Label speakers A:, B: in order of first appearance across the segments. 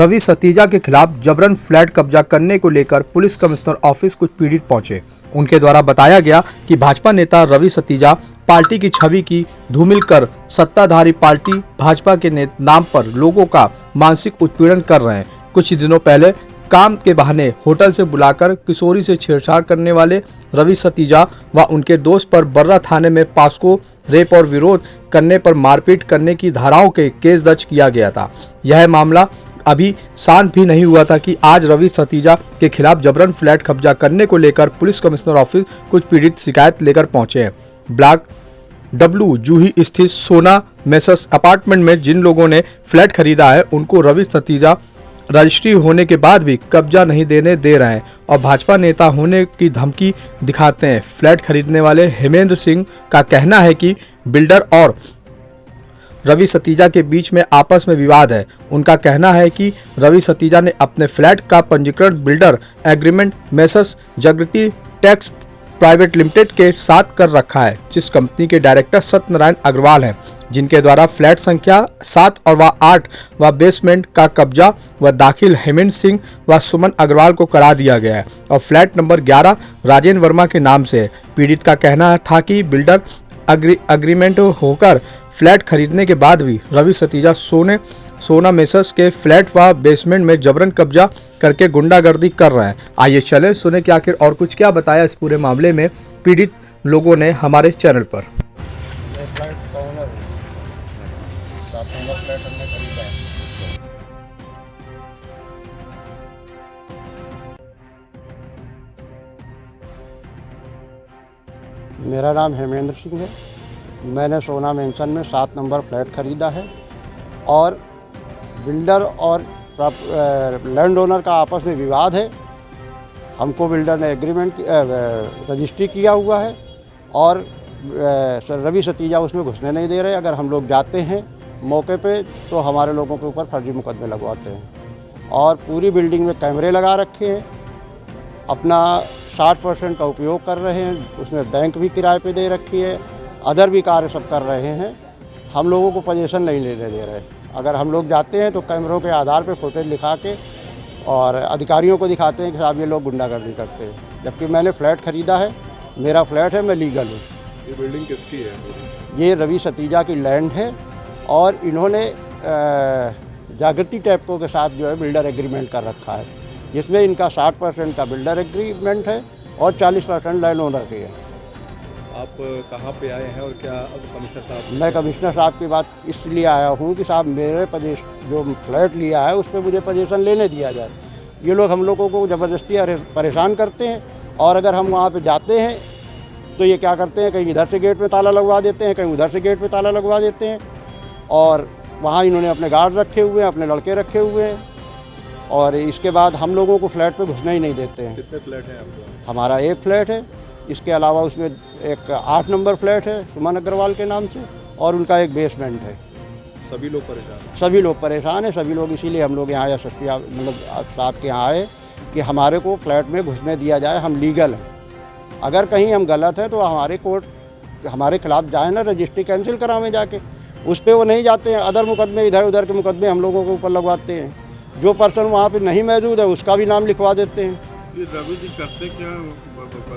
A: रवि सतीजा के खिलाफ जबरन फ्लैट कब्जा करने को लेकर पुलिस कमिश्नर ऑफिस कुछ पीड़ित पहुंचे। उनके द्वारा बताया गया कि भाजपा नेता रवि सतीजा पार्टी की छवि की धूमिल कर सत्ताधारी पार्टी भाजपा के नाम पर लोगों का मानसिक उत्पीड़न कर रहे हैं। कुछ दिनों पहले काम के बहाने होटल से बुलाकर किशोरी से छेड़छाड़ करने वाले रवि सतीजा व उनके दोस्त पर बर्रा थाने में पास्को रेप और विरोध करने पर मारपीट करने की धाराओं के केस दर्ज किया गया था। यह मामला अभी शांत भी नहीं हुआ था कि आज रवि सतीजा के खिलाफ जबरन फ्लैट कब्जा करने को लेकर पुलिस कमिश्नर ऑफिस कुछ पीड़ित शिकायत लेकर पहुंचे हैं। ब्लॉक डब्ल्यू जूही स्थित सोना मेसर्स अपार्टमेंट में जिन लोगों ने फ्लैट खरीदा है उनको रवि सतीजा रजिस्ट्री होने के बाद भी कब्जा नहीं देने दे रहे हैं और भाजपा नेता होने की धमकी दिखाते हैं। फ्लैट खरीदने वाले हेमेंद्र सिंह का कहना है कि बिल्डर और रवि सतीजा के बीच में आपस में विवाद है। उनका कहना है कि रवि सतीजा ने अपने फ्लैट का पंजीकरण बिल्डर एग्रीमेंट मेसर्स जागृति टैक्स प्राइवेट लिमिटेड के साथ कर रखा है, जिस कंपनी के डायरेक्टर सत्यनारायण अग्रवाल हैं, जिनके द्वारा फ्लैट संख्या 7 और 8 व बेसमेंट का कब्जा व दाखिल हेमेंद्र सिंह व सुमन अग्रवाल को करा दिया गया है और फ्लैट नंबर 11 राजेंद्र वर्मा के नाम से है। पीड़ित का कहना था कि बिल्डर अग्रीमेंट होकर फ्लैट खरीदने के बाद भी रवि सतीजा सोना मेसर्स के फ्लैट व बेसमेंट में जबरन कब्जा करके गुंडागर्दी कर रहे हैं। आइए चले सुने कि आखिर और कुछ क्या बताया इस पूरे मामले में पीड़ित लोगों ने हमारे चैनल पर।
B: मेरा नाम हेमेंद्र सिंह है। मैंने सोना मेंशन में 7 नंबर फ्लैट ख़रीदा है और बिल्डर और लैंड ओनर का आपस में विवाद है। हमको बिल्डर ने एग्रीमेंट रजिस्ट्री किया हुआ है और रवि सतीजा उसमें घुसने नहीं दे रहे। अगर हम लोग जाते हैं मौके पे तो हमारे लोगों के ऊपर फर्जी मुकदमे लगवाते हैं और पूरी बिल्डिंग में कैमरे लगा रखे हैं। अपना 60% का उपयोग कर रहे हैं, उसमें बैंक भी किराए पे दे रखी है, अदर भी कार्य सब कर रहे हैं। हम लोगों को पोजीशन नहीं लेने दे रहे। अगर हम लोग जाते हैं तो कैमरों के आधार पे फुटेज लिखा के और अधिकारियों को दिखाते हैं कि साहब ये लोग गुंडागर्दी करते हैं, जबकि मैंने फ्लैट ख़रीदा है, मेरा फ्लैट है, मैं लीगल हूँ।
C: ये बिल्डिंग किसकी है?
B: ये रवि सतीजा की लैंड है और इन्होंने जागृति टैपको के साथ जो है बिल्डर एग्रीमेंट कर रखा है, जिसमें इनका 60% का बिल्डर एग्रीमेंट है और 40% लैंड ओनर की है।
C: आप कहाँ पे आए हैं और क्या कमिश्नर साहब?
B: मैं कमिश्नर साहब की बात इसलिए आया हूँ कि साहब मेरे जो फ्लैट लिया है उस पर मुझे पोजीशन लेने दिया जाए। ये लोग हम लोगों को ज़बरदस्ती परेशान करते हैं और अगर हम वहाँ पे जाते हैं तो ये क्या करते हैं, कहीं इधर से गेट पे ताला लगवा देते हैं, कहीं उधर से गेट पे ताला लगवा देते हैं और वहाँ इन्होंने अपने गार्ड रखे हुए हैं, अपने लड़के रखे हुए हैं और इसके बाद हम लोगों को फ्लैट पे घुसने ही नहीं देते हैं।
C: कितने फ्लैट हैं आपको?
B: हमारा एक फ्लैट है, इसके अलावा उसमें एक 8 नंबर फ्लैट है सुमन अग्रवाल के नाम से और उनका एक बेसमेंट है।
C: सभी लोग परेशान हैं?
B: सभी लोग परेशान हैं, सभी लोग इसीलिए हम लोग यहाँ एसएसपी मतलब साहब के यहाँ आए कि हमारे को फ्लैट में घुसने दिया जाए, हम लीगल हैं। अगर कहीं हम गलत हैं तो हमारे कोर्ट हमारे खिलाफ जाए ना, रजिस्ट्री कैंसिल करावें जाके। उस पर वो नहीं जाते हैं, अदर मुकदमे इधर उधर के मुकदमे हम लोगों के ऊपर लगवाते हैं। जो पर्सन वहाँ पर नहीं मौजूद है उसका भी नाम लिखवा देते हैं।
C: ये रवि जी करते क्या?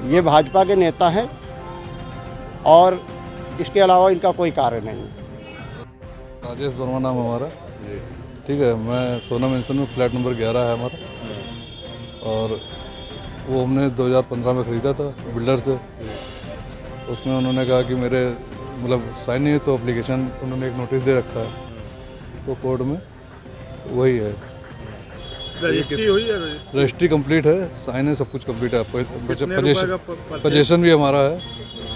B: ये भाजपा के नेता हैं और इसके अलावा इनका कोई कार्य नहीं।
D: राजेश वर्मा नाम हमारा, ठीक है। मैं सोना मेंशन में फ्लैट नंबर 11 है हमारा और वो हमने 2015 में ख़रीदा था बिल्डर से। उसमें उन्होंने कहा कि मेरे मतलब साइन नहीं है तो एप्लीकेशन उन्होंने एक नोटिस दे रखा है तो कोर्ट में वही है।
C: रजिस्ट्री हुई है?
D: रजिस्ट्री कंप्लीट है, साइन है, सब कुछ कंप्लीट है। पोजीशन भी हमारा है।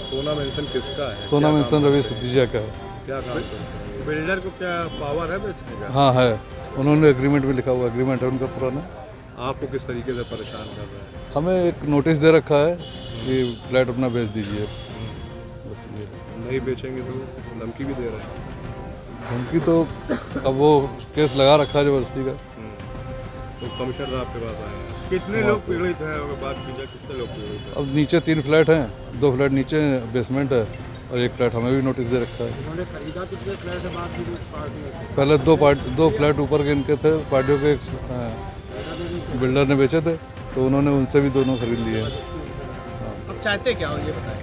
C: सोना मेंशन किसका है?
D: सोना मेंशन रवि सतीजा का है।
C: क्या काम करते हैं? बिल्डर को क्या पावर है बेचने का?
D: हाँ है, उन्होंने एग्रीमेंट भी लिखा हुआ, एग्रीमेंट है उनका पुराना।
C: आपको किस तरीके से परेशान कर रहे हैं?
D: हमें एक नोटिस दे रखा है कि फ्लैट अपना बेच दीजिए, बस ये।
C: नहीं बेचेंगे तो धमकी भी दे रहे हैं?
D: धमकी तो अब वो केस लगा रखा है ज़बरदस्ती का।
C: तो कमिश्नर साहब के पास आए हैं। कितने लोग पीड़ित हैं? अगर बात की जाए कितने लोग पीड़ित हैं?
D: अब नीचे 3 फ्लैट हैं, 2 फ्लैट नीचे बेसमेंट है और एक फ्लैट हमें भी नोटिस दे रखा है।
B: उन्होंने खरीदा कितने फ्लैट है बाद में पार्टी में?
D: पहले दो फ्लैट ऊपर के इनके थे, पार्टियों के एक बिल्डर ने बेचे थे, तो उन्होंने उनसे भी दोनों खरीद लिए हैं।
C: अब चाहते क्या हो ये बताएं।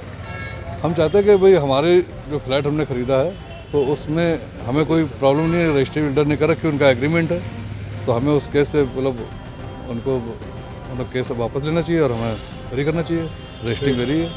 D: हम चाहते हैं कि भाई हमारे जो फ्लैट हमने ख़रीदा है तो उसमें हमें कोई प्रॉब्लम नहीं है, रजिस्ट्री बिल्डर ने कर रखी, उनका एग्रीमेंट है, तो हमें उस केस से मतलब उनको केस वापस लेना चाहिए और हमें फ्री करना चाहिए। रजिस्ट्री मेरी है।